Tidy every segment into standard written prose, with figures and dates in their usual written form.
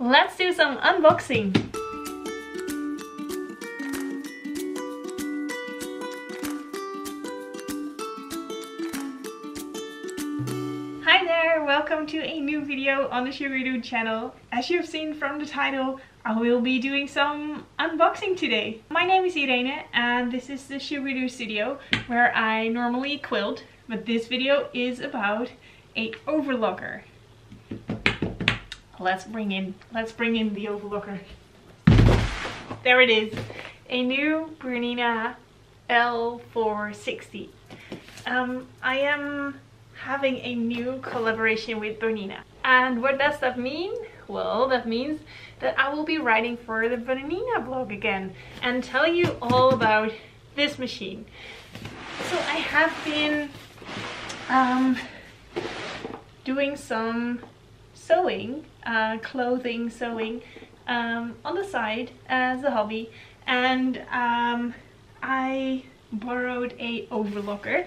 Let's do some unboxing. Hi there, welcome to a new video on the Oooooo channel. As you've seen from the title, I will be doing some unboxing today. My name is Irene and this is the Oooooo studio where I normally quilt, but this video is about a overlocker. Let's bring in the overlocker. There it is, a new Bernina L460. I am having a new collaboration with Bernina. And what does that mean? Well, that means that I will be writing for the Bernina blog again and tell you all about this machine. So I have been doing some sewing, clothing sewing on the side as a hobby, and I borrowed a overlocker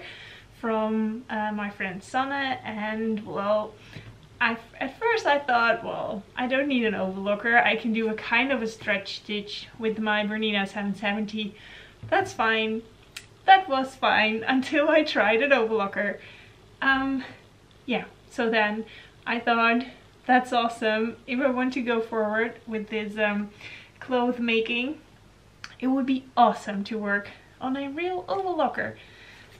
from my friend Sanne, and well, at first I thought, well, I don't need an overlocker, I can do a kind of a stretch stitch with my Bernina 770. That's fine. That was fine until I tried an overlocker. Yeah, so then I thought, that's awesome. If I want to go forward with this cloth making, it would be awesome to work on a real overlocker.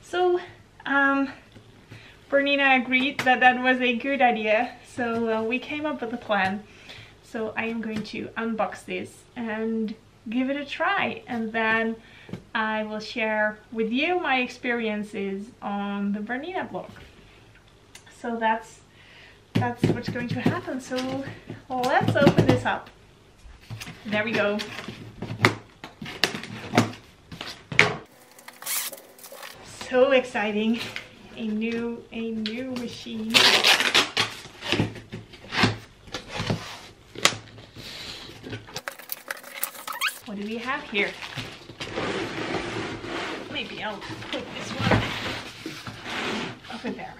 So Bernina agreed that that was a good idea, so we came up with a plan. So I am going to unbox this and give it a try, and then I will share with you my experiences on the Bernina blog. So that's what's going to happen. So let's open this up. There we go. So exciting. A new machine. What do we have here? Maybe I'll put this one over there.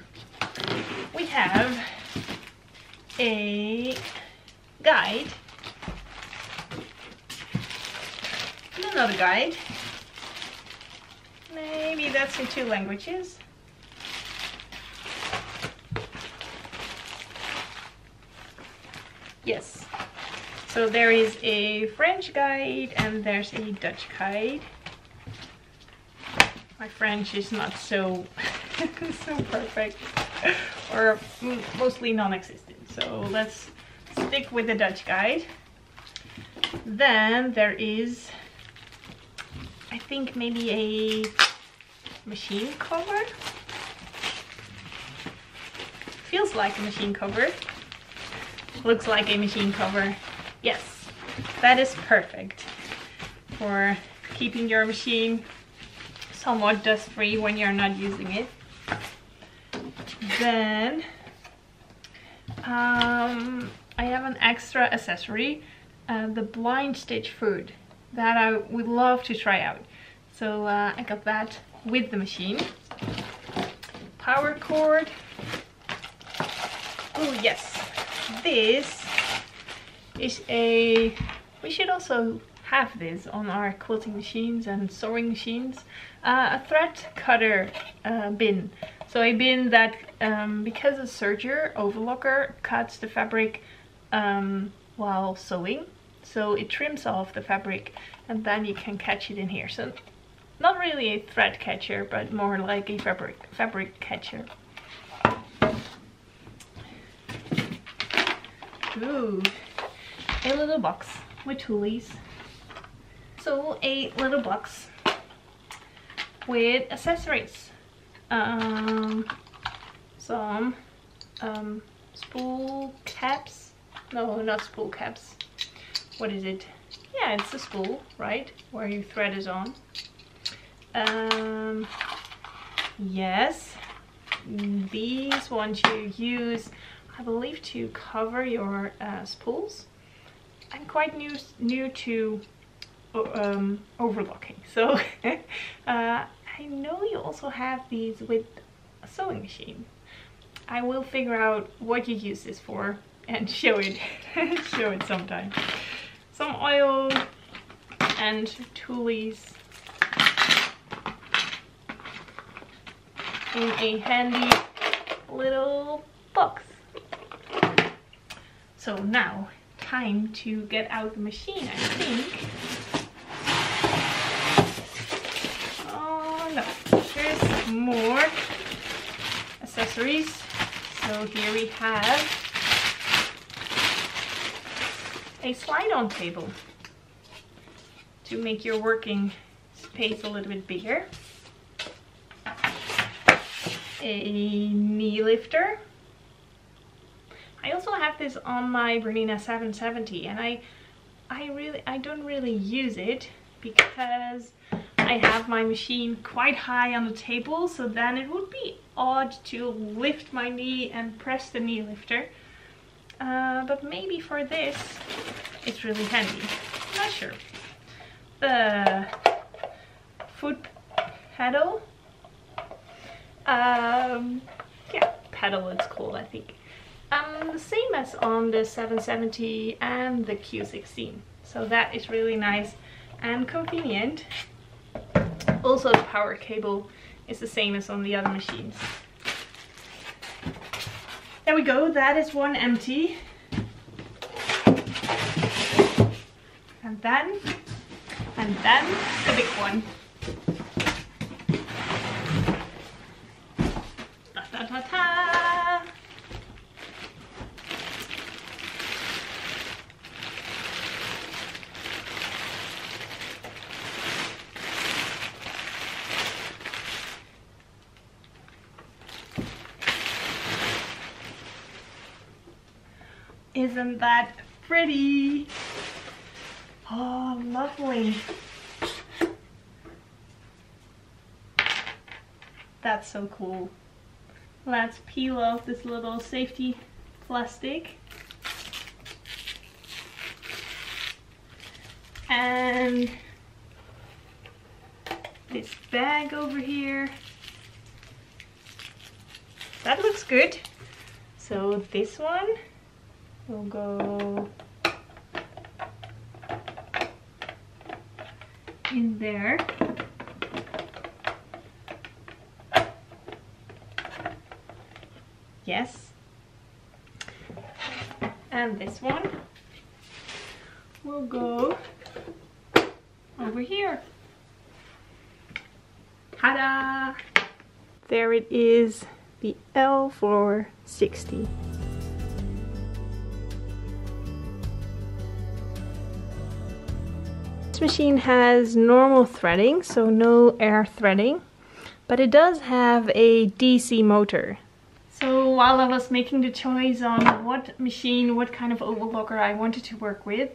We have a guide and another guide. Maybe that's in 2 languages. Yes. So there is a French guide and there's a Dutch guide. My French is not so so perfect, or mostly non-existent. So let's stick with the Dutch guide. Then there is, I think, maybe a machine cover. Feels like a machine cover. Looks like a machine cover. Yes, that is perfect for keeping your machine somewhat dust-free when you're not using it. Then I have an extra accessory, the blind stitch foot, that I would love to try out. So I got that with the machine. Power cord. Oh yes, this is a, we should also have this on our quilting machines and sewing machines, a thread cutter bin. So a bin that, because a serger overlocker cuts the fabric while sewing, so it trims off the fabric and then you can catch it in here. So not really a thread catcher, but more like a fabric catcher. Ooh, a little box with toolies. So a little box with accessories. Some spool caps. No, not spool caps. What is it? Yeah, it's a spool, right? Where your thread is on. Yes, these ones you use, I believe, to cover your spools. I'm quite new to overlocking, so I know you also have these with a sewing machine. I will figure out what you use this for and show it show it sometime. Some oil and toolies in a handy little box. So now time to get out the machine, I think. Oh no, there's more accessories. So here we have a slide-on table to make your working space a little bit bigger. A knee lifter. I also have this on my Bernina 770, and I don't really use it because I have my machine quite high on the table, so then it would be odd to lift my knee and press the knee lifter. But maybe for this it's really handy. I'm not sure. The foot pedal. Yeah, pedal it's called, I think. The same as on the 770 and the Q16. So that is really nice and convenient. Also the power cable is the same as on the other machines. There we go, that is one empty. And then the big one. Ta ta ta ta! Isn't that pretty? Oh, lovely. That's so cool. Let's peel off this little safety plastic. And this bag over here. That looks good. So this one will go in there. Yes. And this one will go over here. Ta-da! There it is, the L460. This machine has normal threading, so no air threading, but it does have a DC motor. So while I was making the choice on what machine, what kind of overlocker I wanted to work with,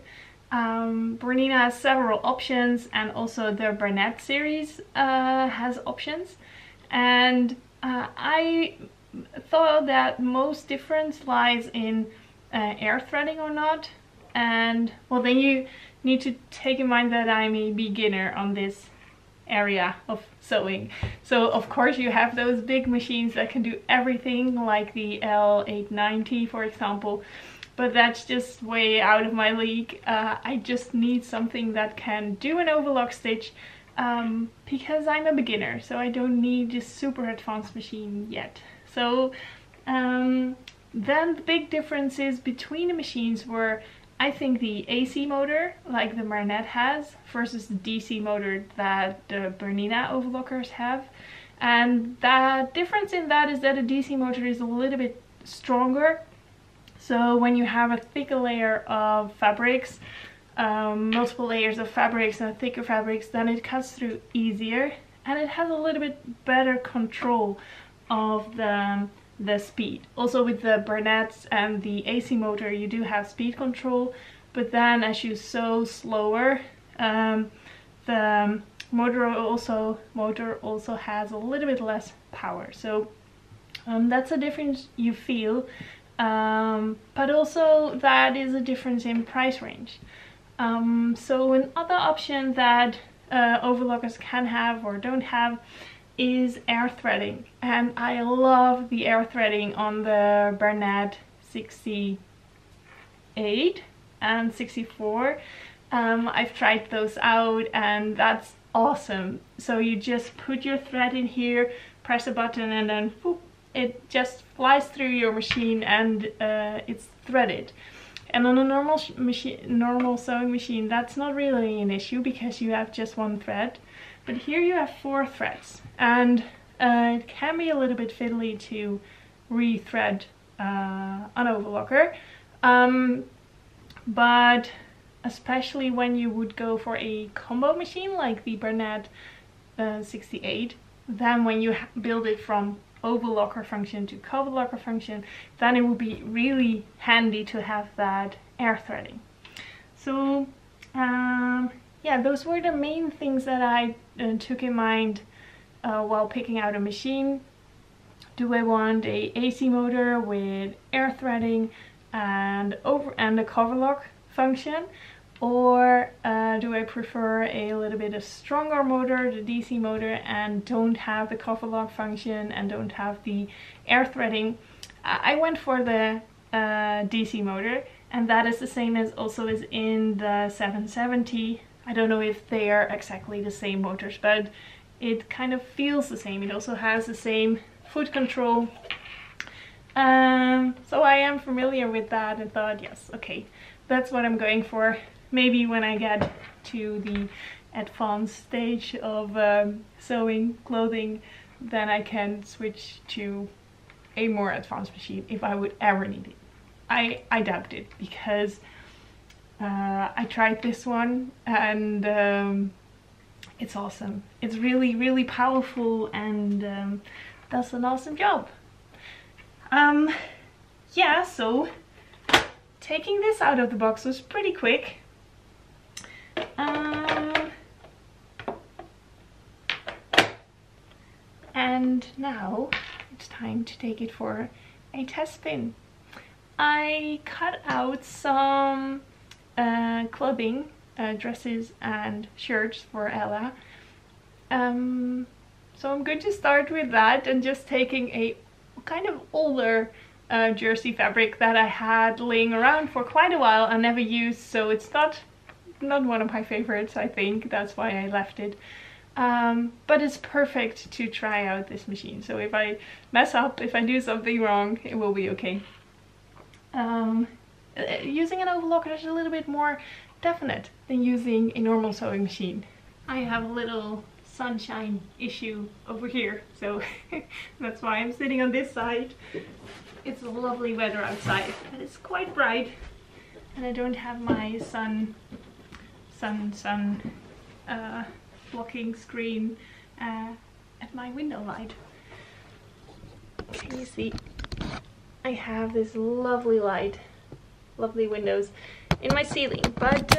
Bernina has several options, and also the Bernina series has options. And I thought that most difference lies in air threading or not. And well, then you need to take in mind that I'm a beginner on this area of sewing. So of course you have those big machines that can do everything, like the L890 for example, but that's just way out of my league. I just need something that can do an overlock stitch because I'm a beginner, so I don't need this super advanced machine yet. So then the big differences between the machines were, I think, the AC motor, like the Bernina has, versus the DC motor that the Bernina overlockers have. And the difference in that is that a DC motor is a little bit stronger. So when you have a thicker layer of fabrics, multiple layers of fabrics and thicker fabrics, then it cuts through easier, and it has a little bit better control of the speed. Also with the Bernats and the AC motor you do have speed control, but then as you sew slower, the motor also has a little bit less power. So that's a difference you feel, but also that is a difference in price range. So another option that overlockers can have or don't have is air threading, and I love the air threading on the Bernina 60 68 and 64. I've tried those out and that's awesome. So you just put your thread in here, press a button, and then whoop, it just flies through your machine and it's threaded. And on a normal sewing machine, that's not really an issue because you have just one thread. But here you have 4 threads, and it can be a little bit fiddly to re-thread an overlocker. But especially when you would go for a combo machine like the Bernina L460, then when you build it from overlocker function to cover locker function, then it would be really handy to have that air threading. So yeah, those were the main things that I took in mind while picking out a machine. Do I want a AC motor with air threading and a cover lock function, or do I prefer a little bit of stronger motor, the DC motor, and don't have the cover lock function and don't have the air threading? I went for the DC motor, and that is the same as also is in the 770. I don't know if they are exactly the same motors, but it kind of feels the same. It also has the same foot control. So I am familiar with that and thought, yes, okay, that's what I'm going for. Maybe when I get to the advanced stage of sewing clothing, then I can switch to a more advanced machine if I would ever need it. I doubt it, because I tried this one and it's awesome. It's really, really powerful and does an awesome job. Yeah, so taking this out of the box was pretty quick. And now it's time to take it for a test spin. I cut out some clothing, dresses and shirts for Ella. So I'm going to start with that and just taking a kind of older jersey fabric that I had laying around for quite a while and never used, so it's not one of my favorites. I think that's why I left it. But it's perfect to try out this machine, so if I mess up, if I do something wrong, it will be okay. Using an overlocker is a little bit more definite than using a normal sewing machine. I have a little sunshine issue over here, so that's why I'm sitting on this side. It's lovely weather outside, but it's quite bright, and I don't have my sun blocking screen at my window light. Can you see? I have this lovely light, lovely windows in my ceiling, but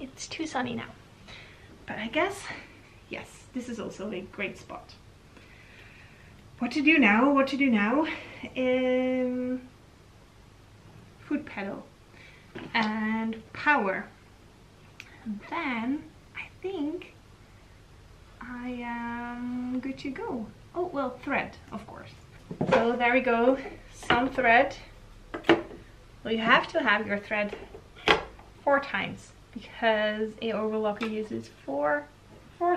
it's too sunny now. But I guess, yes, this is also a great spot. What to do now? What to do now? Foot pedal and power. And then I think I am good to go. Oh, well, thread, of course. So there we go, some thread. Well, you have to have your thread 4 times because a overlocker uses four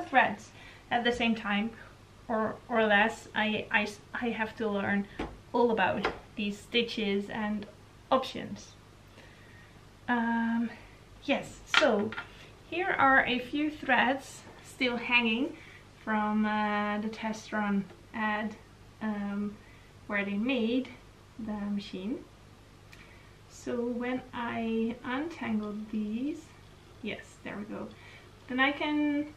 threads at the same time, or less. I have to learn all about these stitches and options. Yes, so here are a few threads still hanging from the test run at where they made the machine. So when I untangled these, yes, there we go, then I can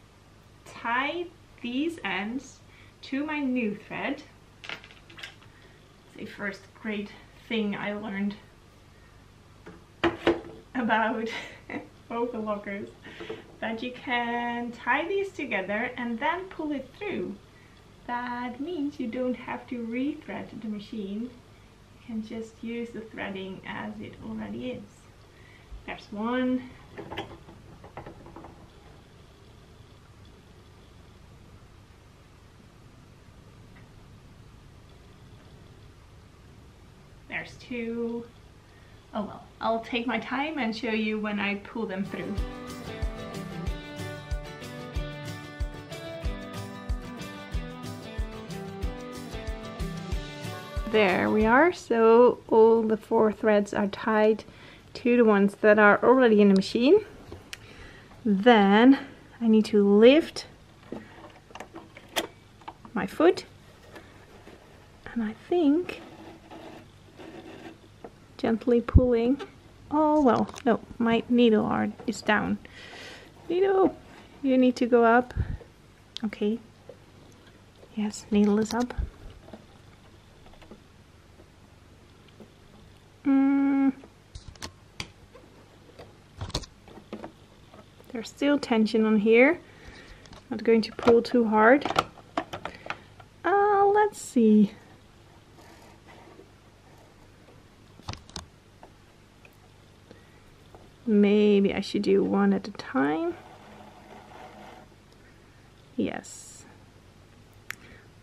tie these ends to my new thread. It's a first great thing I learned about overlockers, that you can tie these together and then pull it through. That means you don't have to re-thread the machine. You can just use the threading as it already is. There's one. There's two. oh well, I'll take my time and show you when I pull them through. There we are, so all the 4 threads are tied to the ones that are already in the machine. Then I need to lift my foot, and I think gently pulling. Oh well, no, my needle is down. Needle, you need to go up. Okay, yes, needle is up. There's still tension on here. Not going to pull too hard. Let's see. Maybe I should do one at a time. Yes.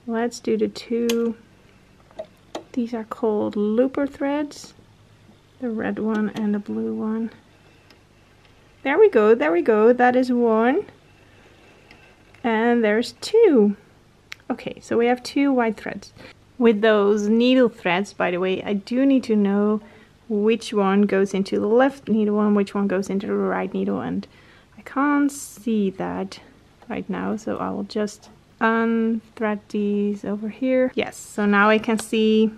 Let's do the 2. These are called looper threads. The red one and the blue one. There we go, there we go. That is 1. And there's 2. Okay, so we have 2 white threads. With those needle threads, by the way, I do need to know which one goes into the left needle and which one goes into the right needle, and I can't see that right now, so I will just unthread these over here. Yes, so now I can see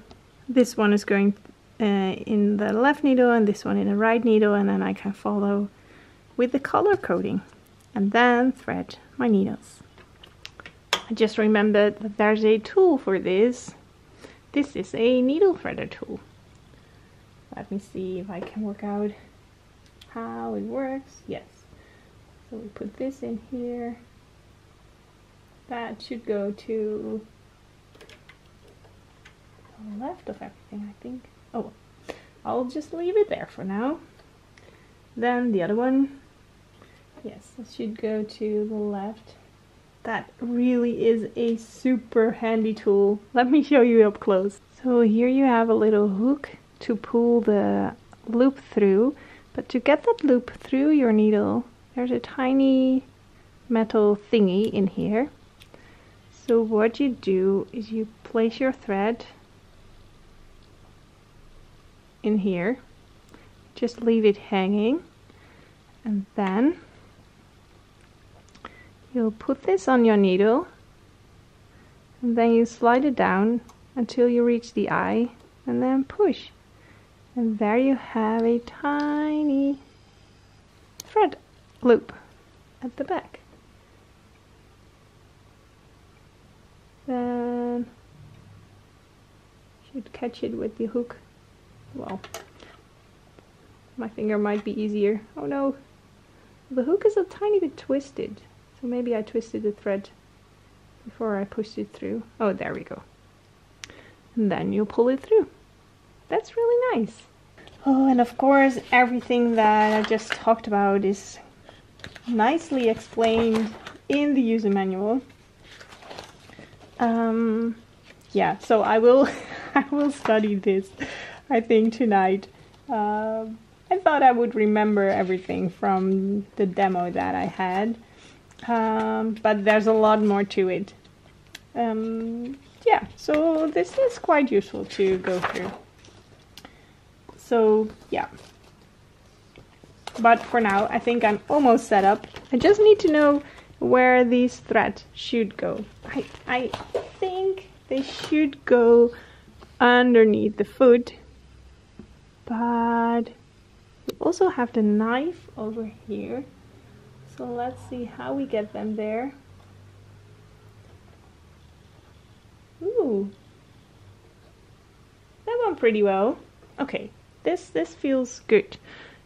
this one is going in the left needle and this one in the right needle, and then I can follow with the color coding and then thread my needles. I just remembered that there's a tool for this. This is a needle threader tool. Let me see if I can work out how it works. Yes. So we put this in here. That should go to the left of everything, I think. Oh, I'll just leave it there for now. Then the other one. Yes, it should go to the left. That really is a super handy tool. Let me show you up close. So here you have a little hook to pull the loop through, but to get that loop through your needle, there's a tiny metal thingy in here. So what you do is you place your thread in here, just leave it hanging, and then you'll put this on your needle, and then you slide it down until you reach the eye, and then push. And there you have a tiny thread loop at the back. Then should catch it with the hook. Well, my finger might be easier. Oh no, the hook is a tiny bit twisted. So maybe I twisted the thread before I pushed it through. Oh, there we go. And then you pull it through. That's really nice. Oh, and of course, everything that I just talked about is nicely explained in the user manual. Yeah, so I will study this, I think, tonight. I thought I would remember everything from the demo that I had. But there's a lot more to it. Yeah, so this is quite useful to go through. So yeah, but for now I think I'm almost set up. I just need to know where these threads should go. I think they should go underneath the foot, but we also have the knife over here. So let's see how we get them there. Ooh, that went pretty well. Okay, this feels good.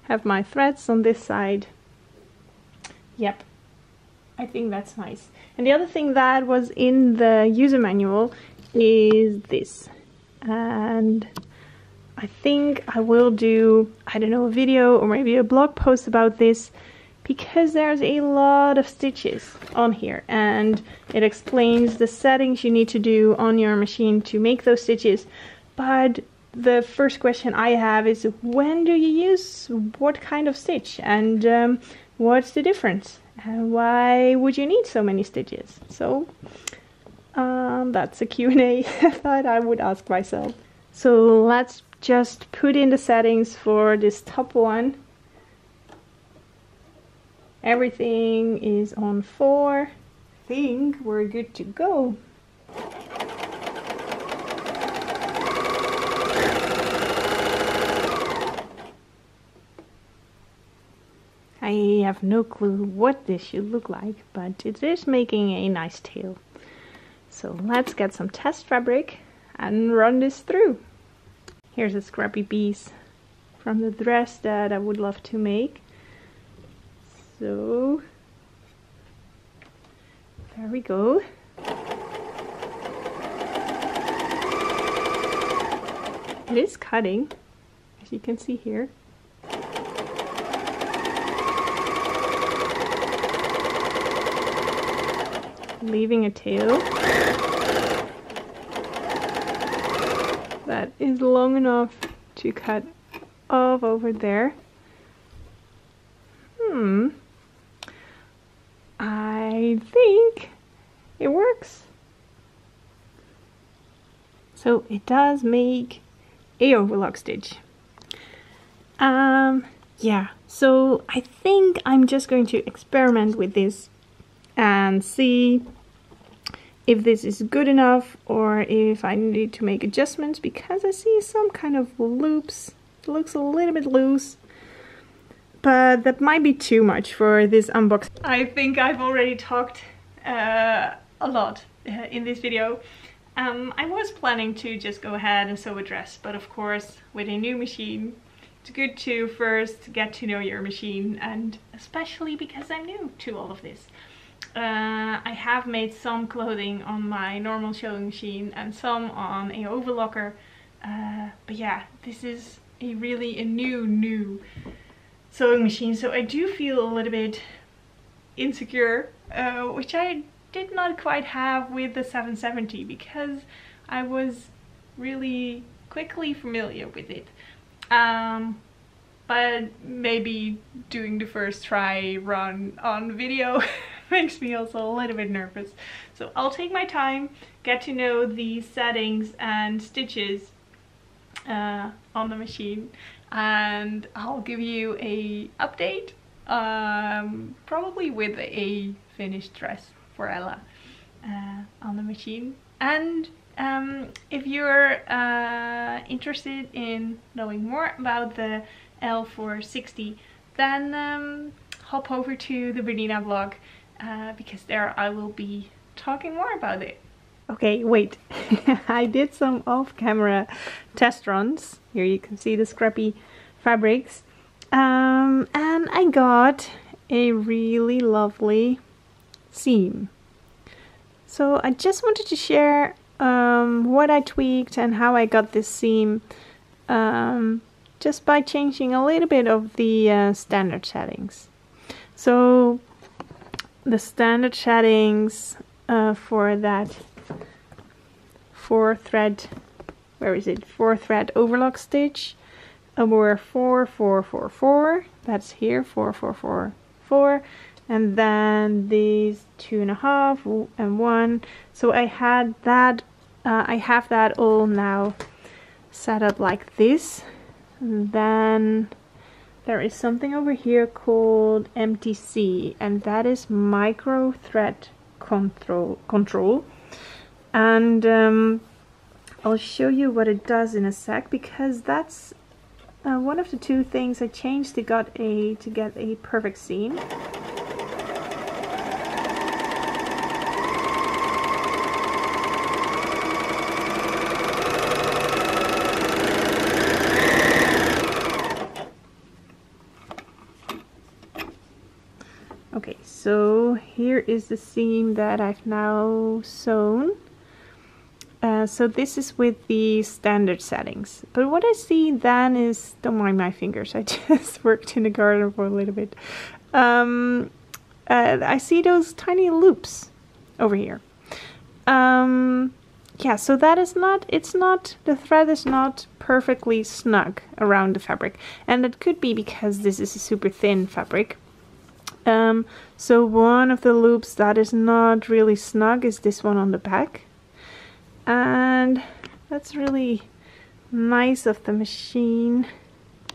Have my threads on this side. Yep, I think that's nice. And the other thing that was in the user manual is this. And I think I will do, I don't know, a video or maybe a blog post about this, because there's a lot of stitches on here and it explains the settings you need to do on your machine to make those stitches. But the first question I have is, when do you use what kind of stitch, and what's the difference? And why would you need so many stitches? So that's a Q&A that I would ask myself. So let's just put in the settings for this top one. Everything is on 4. I think we're good to go. I have no clue what this should look like, but it is making a nice tail. So let's get some test fabric and run this through. Here's a scrappy piece from the dress that I would love to make. So there we go. It is cutting, as you can see here. Leaving a tail that is long enough to cut off over there. I think it works. So it does make a overlock stitch. Yeah, so I think I'm just going to experiment with this and see if this is good enough or if I need to make adjustments, because I see some kind of loops. It looks a little bit loose, but that might be too much for this unboxing. I think I've already talked a lot in this video. I was planning to just go ahead and sew a dress, but of course with a new machine it's good to first get to know your machine, and especially because I'm new to all of this. I have made some clothing on my normal sewing machine and some on a overlocker, but yeah, this is a new sewing machine, so I do feel a little bit insecure, which I did not quite have with the 770 because I was really quickly familiar with it. But maybe doing the first try run on video makes me also a little bit nervous. So I'll take my time, get to know the settings and stitches on the machine, and I'll give you a update, probably with a finished dress for Ella on the machine. And if you're interested in knowing more about the L460, then hop over to the Bernina blog, because there I will be talking more about it. Okay, wait. I did some off-camera test runs. Here you can see the scrappy fabrics. And I got a really lovely seam. So I just wanted to share what I tweaked and how I got this seam, just by changing a little bit of the standard settings. So the standard settings for that 4-thread, where is it? 4-thread overlock stitch were 4, 4, 4, 4. That's here, 4, 4, 4, 4. And then these 2.5 and 1. So I had that. I have that all now set up like this. And then there is something over here called MTC, and that is micro thread control. And I'll show you what it does in a sec, because that's one of the two things I changed to get a perfect seam. Okay, so here is the seam that I've now sewn. So this is with the standard settings. But what I see then is, don't mind my fingers, I just worked in the garden for a little bit. I see those tiny loops over here. yeah, so that is not, it's not, the thread is not perfectly snug around the fabric. And it could be because this is a super thin fabric. So one of the loops that is not really snug is this one on the back. And that's really nice of the machine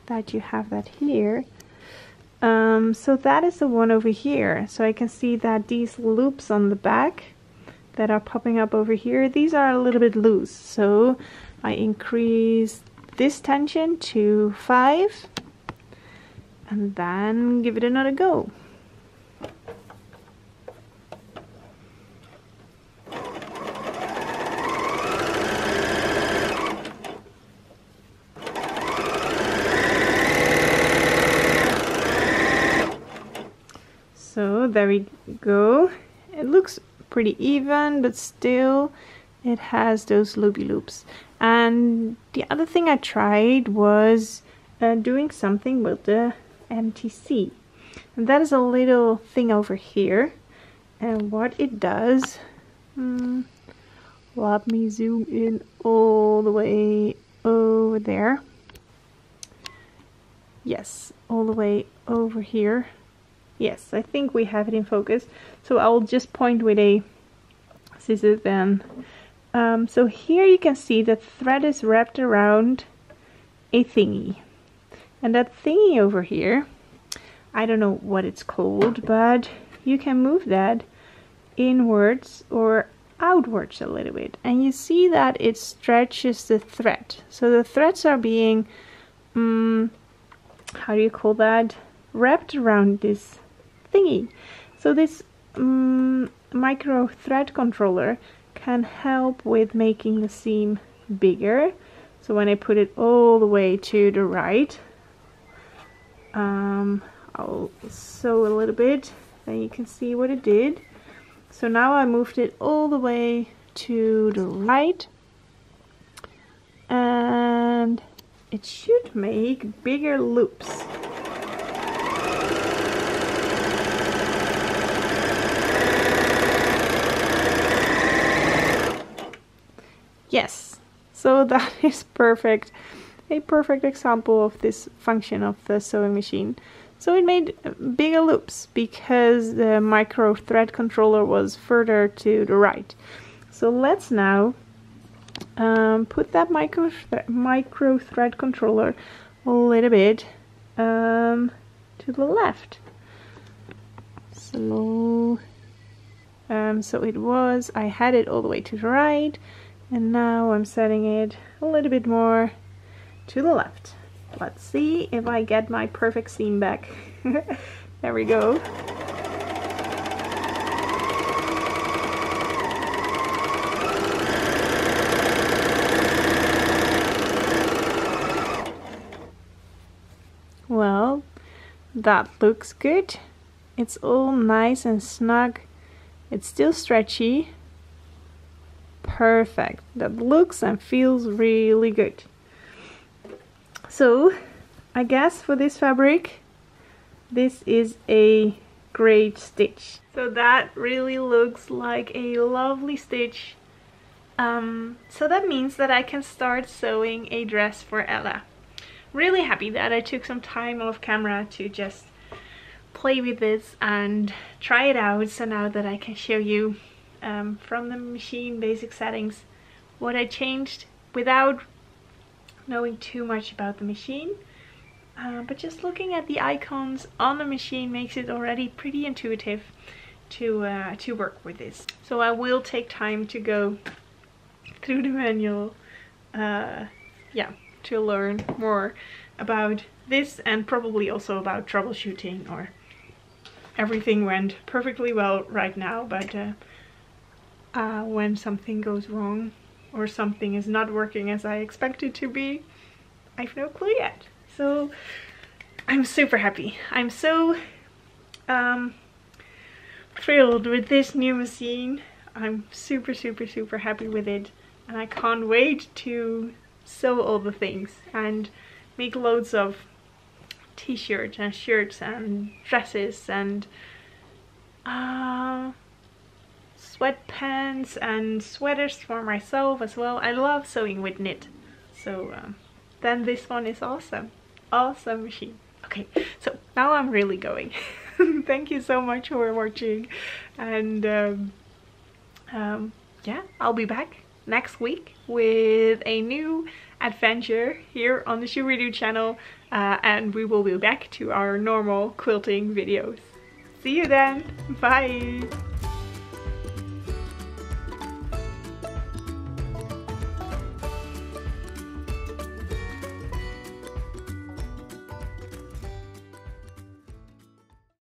that you have that here. So that is the one over here. So I can see that these loops on the back that are popping up over here, these are a little bit loose. So I increase this tension to 5 and then give it another go. So there we go. It looks pretty even, but still it has those loopy loops. And the other thing I tried was doing something with the MTC. And that is a little thing over here. And what it does, let me zoom in all the way over there. Yes, all the way over here. Yes, I think we have it in focus. So I will just point with a scissor then. So here you can see the thread is wrapped around a thingy. And that thingy over here, I don't know what it's called, but you can move that inwards or outwards a little bit. And you see that it stretches the thread. So the threads are being, how do you call that? Wrapped around this thingy. So this micro thread controller can help with making the seam bigger. So when I put it all the way to the right, I'll sew a little bit, then you can see what it did. So now I moved it all the way to the right, and it should make bigger loops. Yes, so that is perfect. A perfect example of this function of the sewing machine. So it made bigger loops because the micro thread controller was further to the right. So let's now put that micro thread controller a little bit to the left. So I had it all the way to the right, and now I'm setting it a little bit more to the left. Let's see if I get my perfect seam back. There we go. Well, that looks good. It's all nice and snug. It's still stretchy. Perfect. That looks and feels really good. So I guess for this fabric, this is a great stitch. So that really looks like a lovely stitch. So that means that I can start sewing a dress for Ella. Really happy that I took some time off camera to just play with this and try it out. So now that I can show you from the machine basic settings what I changed without knowing too much about the machine, but just looking at the icons on the machine makes it already pretty intuitive to work with this. So I will take time to go through the manual, yeah, to learn more about this, and probably also about troubleshooting, or everything went perfectly well right now, but when something goes wrong or something is not working as I expect it to be, I've no clue yet. So I'm super happy. I'm so thrilled with this new machine. I'm super happy with it, and I can't wait to sew all the things and make loads of t-shirts and shirts and dresses and sweatpants and sweaters for myself as well. I love sewing with knit, so then this one is awesome. Awesome machine. Okay, so now I'm really going. Thank you so much for watching, and yeah, I'll be back next week with a new adventure here on the Shoe Review channel, and we will be back to our normal quilting videos. See you then. Bye.